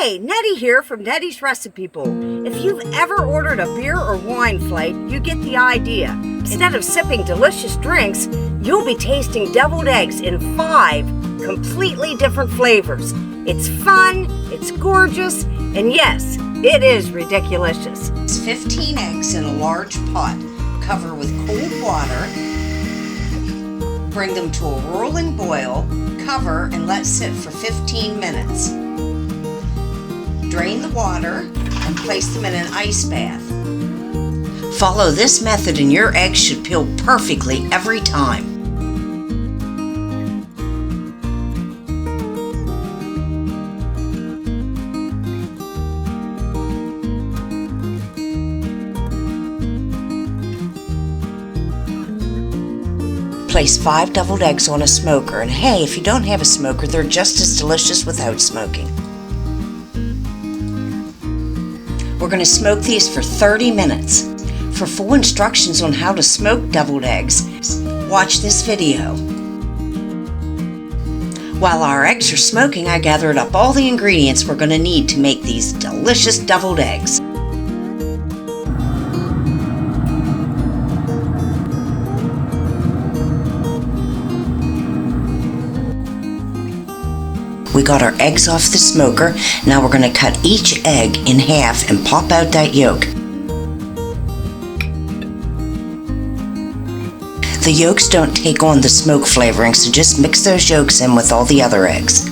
Hey, Nettie here from Nettie's Recipe Bowl. If you've ever ordered a beer or wine flight, you get the idea. Instead of sipping delicious drinks, you'll be tasting deviled eggs in 5 completely different flavors. It's fun, it's gorgeous, and yes, it is ridiculous. It's 15 eggs in a large pot. Cover with cold water. Bring them to a rolling boil. Cover and let sit for 15 minutes. Drain the water and place them in an ice bath. Follow this method and your eggs should peel perfectly every time. Place 5 deviled eggs on a smoker, and hey, if you don't have a smoker, they're just as delicious without smoking. We're going to smoke these for 30 minutes. For full instructions on how to smoke deviled eggs, watch this video. While our eggs are smoking, I gathered up all the ingredients we're going to need to make these delicious deviled eggs. We got our eggs off the smoker. Now we're going to cut each egg in half and pop out that yolk. The yolks don't take on the smoke flavoring, so just mix those yolks in with all the other eggs.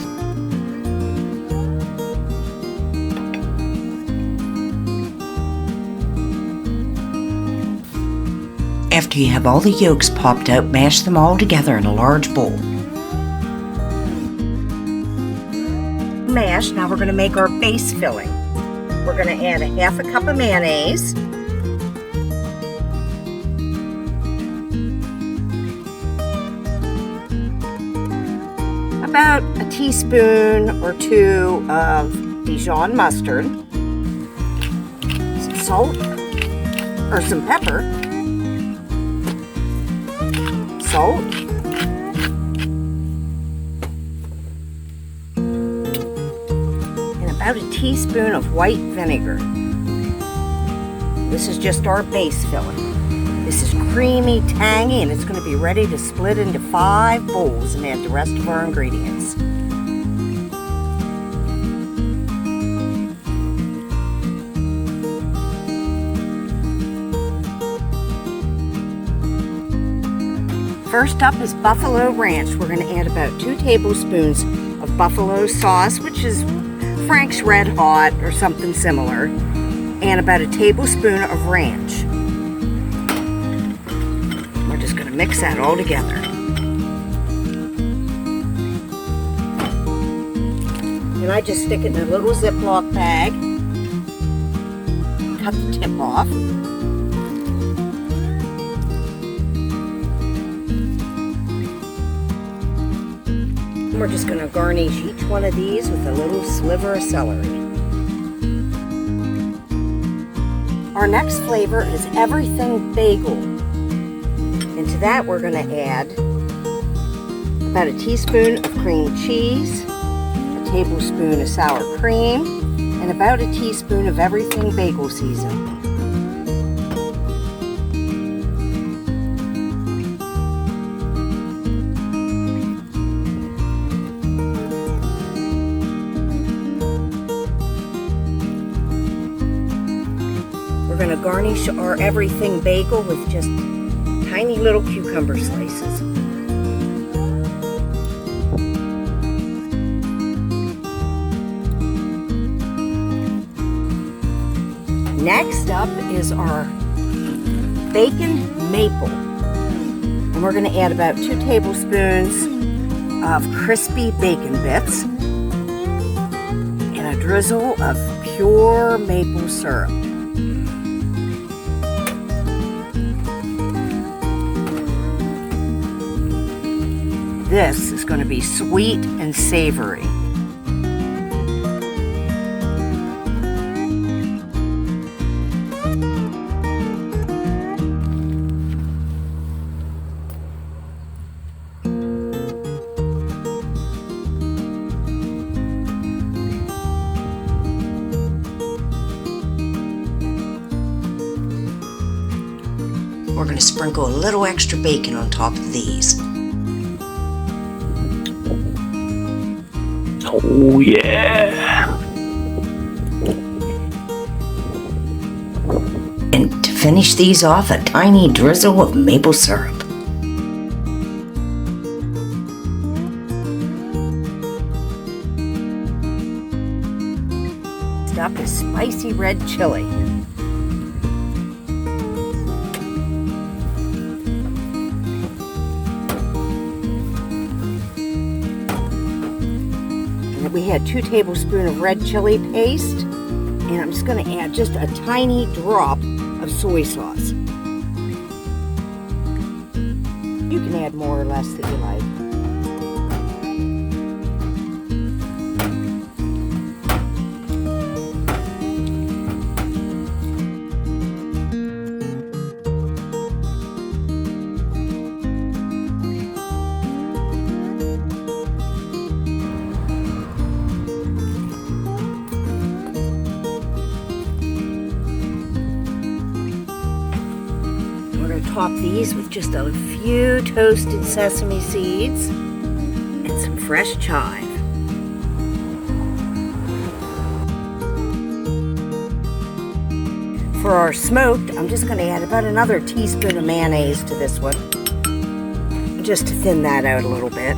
After you have all the yolks popped out, mash them all together in a large bowl. Mash. Now we're going to make our base filling. We're going to add a half a cup of mayonnaise, about a teaspoon or 2 of Dijon mustard, some salt or some pepper, salt, about a teaspoon of white vinegar. This is just our base filling. This is creamy, tangy, and it's going to be ready to split into 5 bowls and add the rest of our ingredients. First up is buffalo ranch. We're going to add about 2 tablespoons of buffalo sauce, which is Frank's Red Hot or something similar, and about a tablespoon of ranch. We're just going to mix that all together. And I just stick it in a little Ziploc bag, cut the tip off. We're just going to garnish each one of these with a little sliver of celery. Our next flavor is everything bagel. And to that we're going to add about a teaspoon of cream cheese, a tablespoon of sour cream, and about a teaspoon of everything bagel seasoning. We're going to garnish our everything bagel with just tiny little cucumber slices. Next up is our bacon maple. And we're going to add about 2 tablespoons of crispy bacon bits and a drizzle of pure maple syrup. This is going to be sweet and savory. we're going to sprinkle a little extra bacon on top of these. Oh yeah! And to finish these off, a tiny drizzle of maple syrup. Stuff is spicy red chili. And we had 2 tablespoons of red chili paste, and I'm just going to add just a tiny drop of soy sauce. You can add more or less that you like. Top these with just a few toasted sesame seeds and some fresh chive. For our smoked, I'm just going to add about another teaspoon of mayonnaise to this one, just to thin that out a little bit.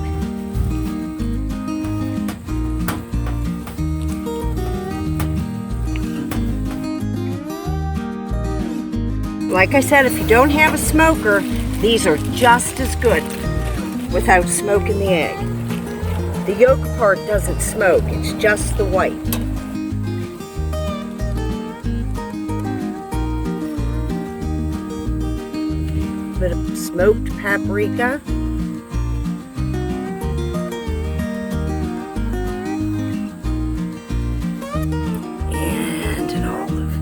Like I said, if you don't have a smoker, these are just as good without smoking the egg. The yolk part doesn't smoke, it's just the white. A bit of smoked paprika. And an olive.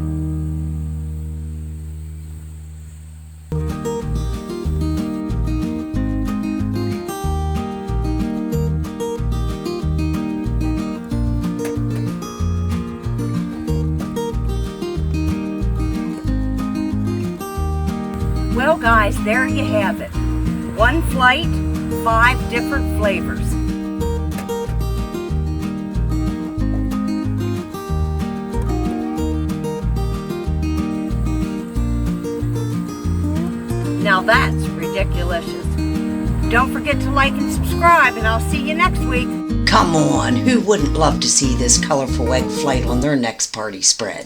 Well guys, there you have it. 1 flight, 5 different flavors. Now that's ridiculous. Don't forget to like and subscribe, and I'll see you next week. Come on, who wouldn't love to see this colorful egg flight on their next party spread?